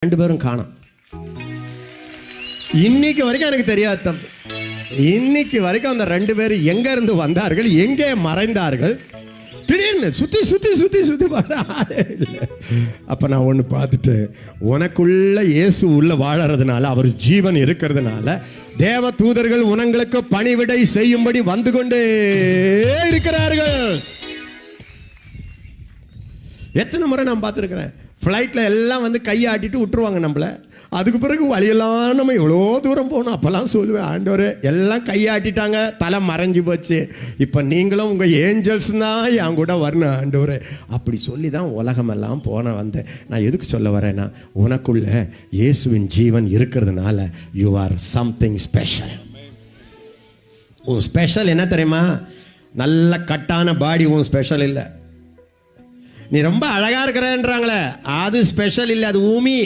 2 பேரும் காணோம். இன்னைக்கு வரைக்கும் எனக்கு தெரியாது தம்பி. இன்னைக்கு வரைக்கும் அந்த 2 பேரும் எங்க இருந்து வந்தார்கள், எங்கே மறைந்தார்கள், திடீர்னு சுத்தி சுத்தி சுத்தி சுத்தி அப்ப நான் ஒண்ணு பார்த்துட்டு, உனக்குள்ள இயேசு உள்ள வாழறதுனால, அவர் ஜீவன் இருக்கிறதுனால, தேவ தூதர்கள் உனங்களுக்கு பணிவிடை செய்யும்படி வந்து கொண்டே இருக்கிறார்கள். எத்தனை முறை நான் பார்த்துருக்கிறேன். ஃப்ளைட்டில் எல்லாம் வந்து கையாட்டிட்டு விட்டுருவாங்க நம்மளை. அதுக்கு பிறகு வழியெல்லாம் நம்ம எவ்வளோ தூரம் போகணும். அப்போல்லாம் சொல்லுவேன், ஆண்டவரே எல்லாம் கையாட்டிட்டாங்க, தலை மறைஞ்சு போச்சு, இப்போ நீங்களும் உங்கள் ஏஞ்சல்ஸ் தான் என் கூட வரணும் ஆண்டவரே. அப்படி சொல்லி தான் உலகமெல்லாம் வந்தேன். நான் எதுக்கு சொல்ல வரேன்னா, உனக்குள்ள இயேசுவின் ஜீவன் இருக்கிறதுனால யூ ஆர் சம்திங் ஸ்பெஷல். உன் ஸ்பெஷல் என்ன தெரியுமா? நல்ல கட்டான பாடி உன் ஸ்பெஷல் இல்லை. நீ ரொம்ப அழகா இருக்கிறேன்றாங்களே, அது ஸ்பெஷல் இல்லை, அது ஊமி.